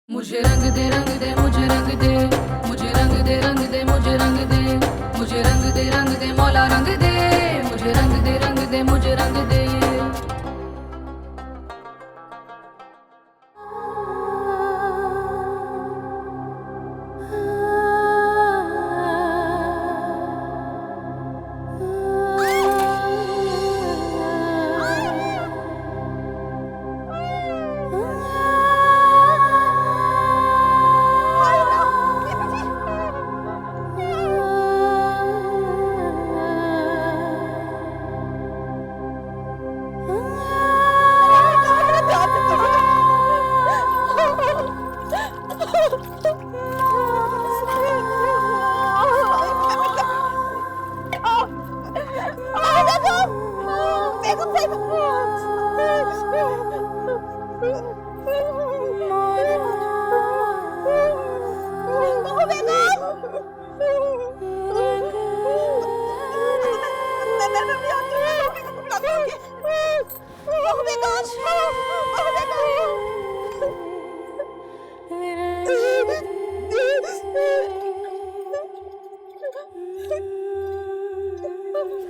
मुझे रंग दे रंग दे मुझे रंग दे, मुझे रंग दे रंग दे मुझे रंग दे, मुझे रंग दे मौला रंग दे, मुझे रंग दे मुझे रंग दे।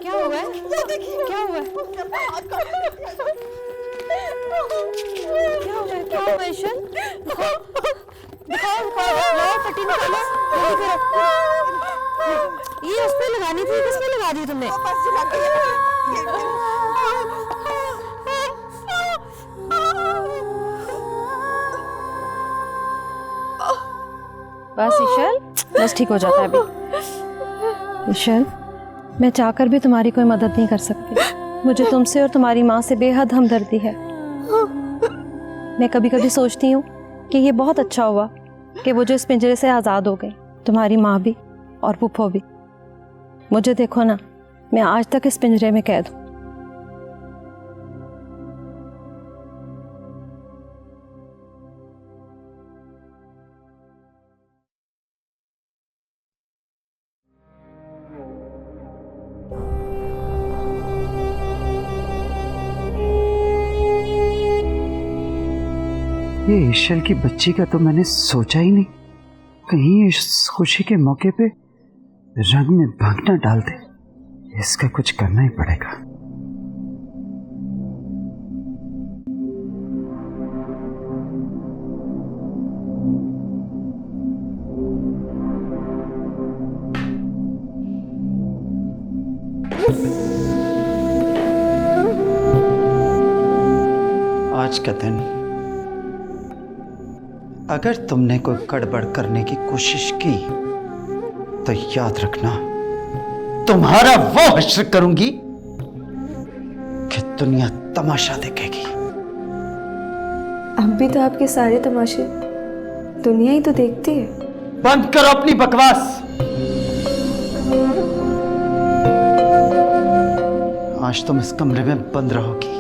क्या हुआ है? क्या हुआ है? क्या हुआ है? क्या हुआ है ईशन? दिखाओ, लाओ पट्टी निकालो। ये उस पे लगानी थी, किस पे लगा दी तुमने? बस ईशन, बस ठीक हो जाता है अभी। ईशन, मैं चाहकर भी तुम्हारी कोई मदद नहीं कर सकती। मुझे तुमसे और तुम्हारी माँ से बेहद हमदर्दी है। मैं कभी कभी सोचती हूँ कि ये बहुत अच्छा हुआ कि वो जो इस पिंजरे से आज़ाद हो गई, तुम्हारी माँ भी और पुप्पो भी। मुझे देखो ना, मैं आज तक इस पिंजरे में कैद हूँ। ये ईशल की बच्ची का तो मैंने सोचा ही नहीं। कहीं इस खुशी के मौके पे रंग में भंग न डाल दे। इसका कुछ करना ही पड़ेगा। आज का दिन अगर तुमने कोई गड़बड़ करने की कोशिश की तो याद रखना, तुम्हारा वो हश्र करूंगी कि दुनिया तमाशा देखेगी। अब भी तो आपके सारे तमाशे दुनिया ही तो देखती है। बंद करो अपनी बकवास। आज तुम इस कमरे में बंद रहोगी,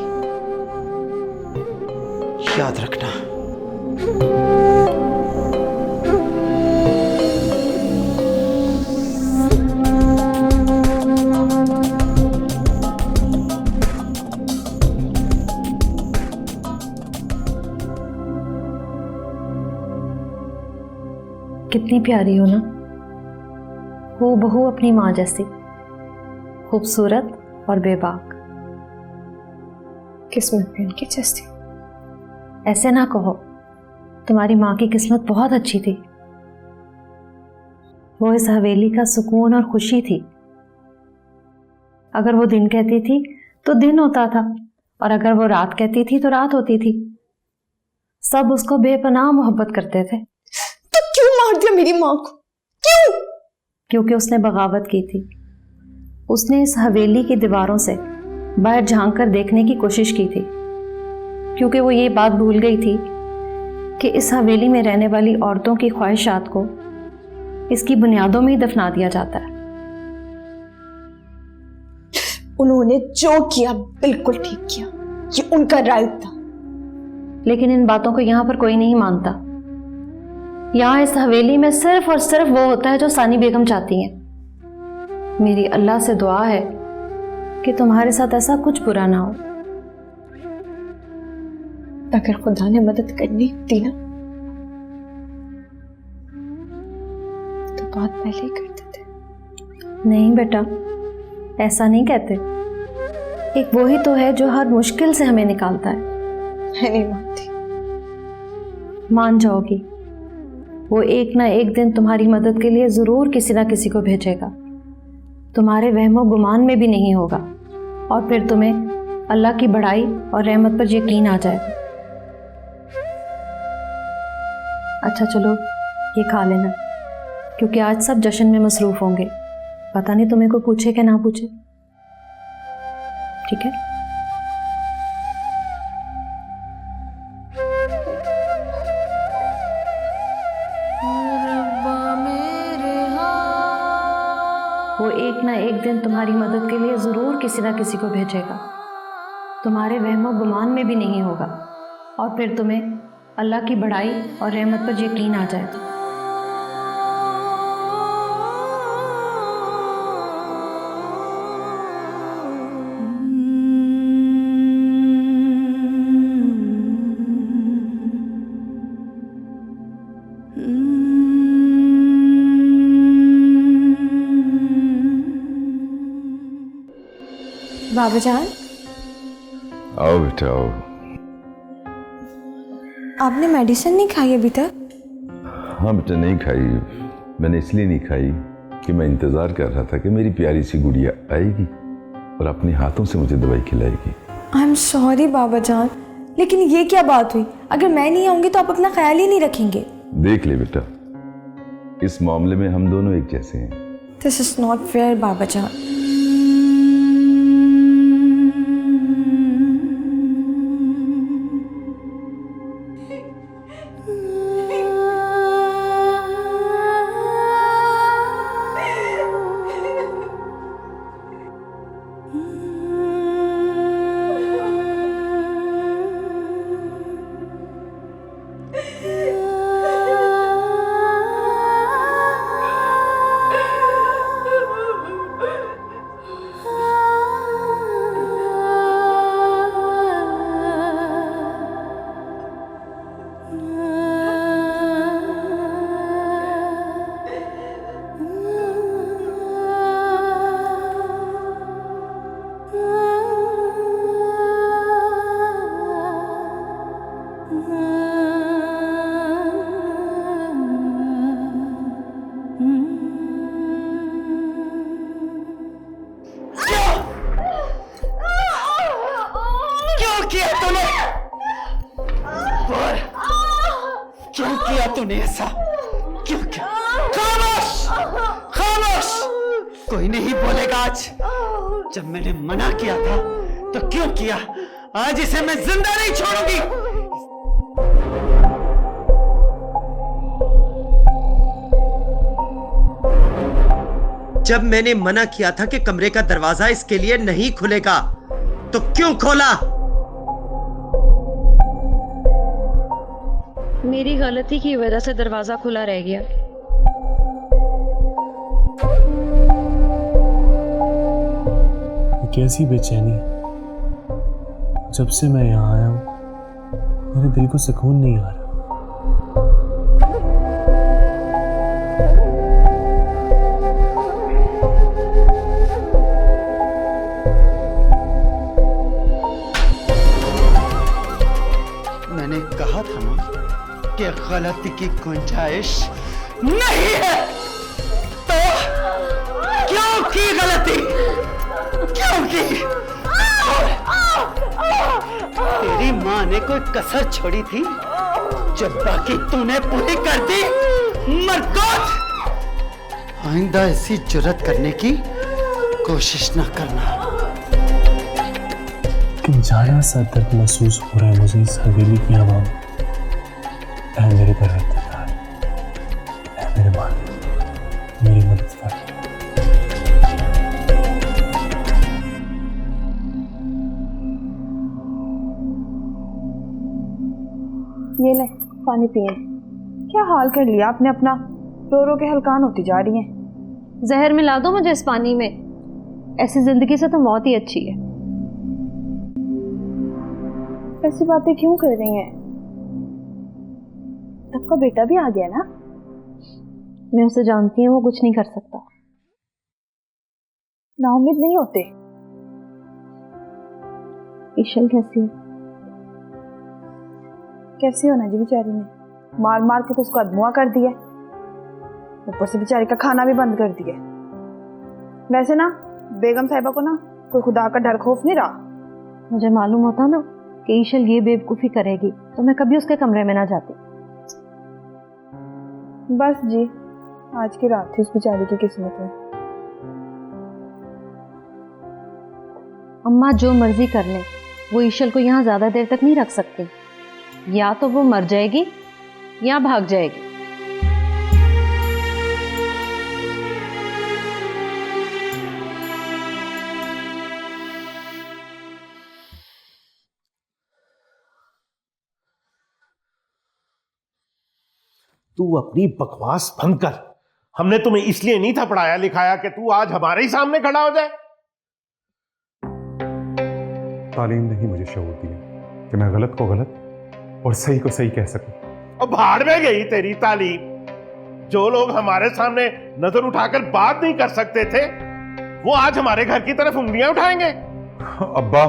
याद रखना। कितनी प्यारी हो ना, हो बहू अपनी माँ जैसी, खूबसूरत और बेबाक। किस्मत भी उनकी जैसी। ऐसे ना कहो, तुम्हारी माँ की किस्मत बहुत अच्छी थी। वो इस हवेली का सुकून और खुशी थी। अगर वो दिन कहती थी तो दिन होता था, और अगर वो रात कहती थी तो रात होती थी। सब उसको बेपनाह मोहब्बत करते थे। तो क्यों मार दिया मेरी माँ को? क्यों? क्योंकि उसने बगावत की थी। उसने इस हवेली की दीवारों से बाहर झांक कर देखने की कोशिश की थी, क्योंकि वो ये बात भूल गई थी कि इस हवेली में रहने वाली औरतों की ख्वाहिशात को इसकी बुनियादों में ही दफना दिया जाता है। उन्होंने जो किया बिल्कुल ठीक किया, ये उनका राइट था। लेकिन इन बातों को यहाँ पर कोई नहीं मानता। यहाँ इस हवेली में सिर्फ और सिर्फ वो होता है जो सानी बेगम चाहती हैं। मेरी अल्लाह से दुआ है कि तुम्हारे साथ ऐसा कुछ बुरा ना हो। अगर खुदा ने मदद करनी होती ना बहुत पहले ही करते थे। नहीं बेटा, ऐसा नहीं कहते। एक वो ही तो है जो हर मुश्किल से हमें निकालता है। मैं नहीं मानती। मान जाओगी, वो एक ना एक दिन तुम्हारी मदद के लिए जरूर किसी ना किसी को भेजेगा। तुम्हारे वहमो गुमान में भी नहीं होगा और फिर तुम्हें अल्लाह की बड़ाई और रहमत पर यकीन आ जाएगा। अच्छा चलो ये खा लेना, क्योंकि आज सब जश्न में मसरूफ होंगे। पता नहीं तुम्हें कोई पूछे कि ना पूछे। ठीक है? वो एक ना एक दिन तुम्हारी मदद के लिए जरूर किसी ना किसी को भेजेगा। तुम्हारे वहमो गुमान में भी नहीं होगा और फिर तुम्हें अल्लाह की बड़ाई और रहमत पर यकीन आ जाएगा। बाबा जान, आओ बेटा आओ। आपने मेडिसिन नहीं खाई अभी तक? हाँ बेटा, नहीं खाई। मैंने इसलिए नहीं खाई कि मैं इंतज़ार कर रहा था कि मेरी प्यारी सी गुड़िया आएगी और अपने हाथों से मुझे दवाई खिलाएगी। आई एम सॉरी बाबा जान, लेकिन ये क्या बात हुई? अगर मैं नहीं आऊंगी तो आप अपना ख्याल ही नहीं रखेंगे। देख ले बेटा, इस मामले में हम दोनों एक जैसे हैं। दिस इज नॉट फेयर बाबा जान। क्यों किया तूने ऐसा? क्यों किया? खामोश! खामोश! कोई नहीं बोलेगा आज। जब मैंने मना किया था तो क्यों किया? आज इसे मैं जिंदा नहीं छोड़ूंगी। जब मैंने मना किया था कि कमरे का दरवाजा इसके लिए नहीं खुलेगा, तो क्यों खोला? मेरी गलती की वजह से दरवाजा खुला रह गया। कैसी बेचैनी, जब से मैं यहाँ आया हूँ मेरे दिल को सुकून नहीं आ रहा। मैंने कहा था ना कि गलती की गुंजाइश नहीं है। तो क्यों की गलती? क्यों की? तेरी माँ ने कोई कसर छोड़ी थी जो बाकी तूने पूरी कर दी। मरकूत! आइंदा ऐसी जुर्रत करने की कोशिश ना करना। जाना सा दर्द महसूस हो रहा है मुझे इस हवेली की हवा में। ऐ मेरे परवरदिगार, ऐ मेरे मालिक, मेरी मदद कर। ये ले पानी पिए। क्या हाल कर लिया आपने अपना? रो रो के हलकान होती जा रही हैं। जहर मिला दो मुझे इस पानी में। ऐसी जिंदगी से तो मौत ही अच्छी है। ऐसी बातें क्यों कर रही हैं? तब का बेटा भी आ गया ना? मैं उसे जानती हूँ, वो कुछ नहीं कर सकता। नाउम्मीद नहीं होते। ईशल कैसी है? कैसी होना जी, बेचारी ने मार मार के तो उसको अधमुआ कर दिया, ऊपर से बेचारी का खाना भी बंद कर दिया। वैसे ना बेगम साहिबा को ना कोई खुदा का डर खौफ नहीं रहा। मुझे मालूम होता ना कि ईशल ये बेवकूफ़ी करेगी तो मैं कभी उसके कमरे में ना जाती। बस जी, आज की रात थी उस बेचारी की किस्मत में। अम्मा जो मर्जी कर ले, वो ईशल को यहाँ ज़्यादा देर तक नहीं रख सकती। या तो वो मर जाएगी या भाग जाएगी। तू अपनी बकवास बंद कर। हमने तुम्हें इसलिए नहीं था पढ़ाया लिखाया कि तू आज हमारे ही सामने खड़ा हो जाए। तालीम नहीं मुझे शऊर दिया कि मैं गलत को गलत और सही को सही कह सकूं। और भाड़ में गई तेरी तालीम। जो लोग हमारे सामने नजर उठाकर बात नहीं कर सकते थे, वो आज हमारे घर की तरफ उंगलियां उठाएंगे। अब्बा,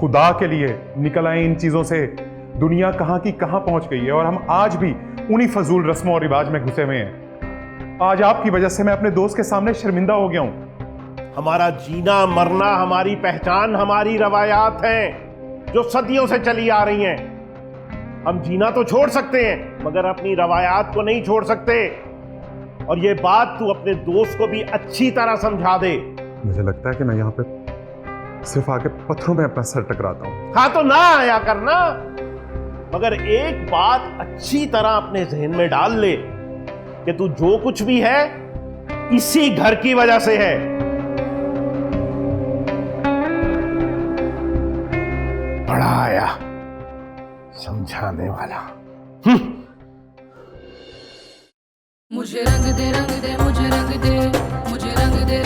खुदा के लिए निकल आए इन चीजों से। दुनिया कहां की कहां पहुंच गई है और हम आज भी उन्हीं फजूल रस्मों और रिवाज में घुसे हुए हैं। आज आपकी वजह से मैं अपने दोस्त के सामने शर्मिंदा हो गया हूं। हमारा जीना मरना, हमारी पहचान, हमारी रवायात हैं जो सदियों से चली आ रही हैं। हम जीना तो छोड़ सकते हैं मगर अपनी रवायात को नहीं छोड़ सकते। और ये बात तू अपने दोस्त को भी अच्छी तरह समझा दे। मुझे लगता है कि मैं यहाँ पे सिर्फ आके पत्थरों में अपना सर टकराता हूँ। हाँ तो ना आया करना, मगर एक बात अच्छी तरह अपने जहन में डाल ले कि तू जो कुछ भी है इसी घर की वजह से है। बड़ा आया समझाने वाला। मुझे रंग दे मुझे रंग दे, मुझे रंग दे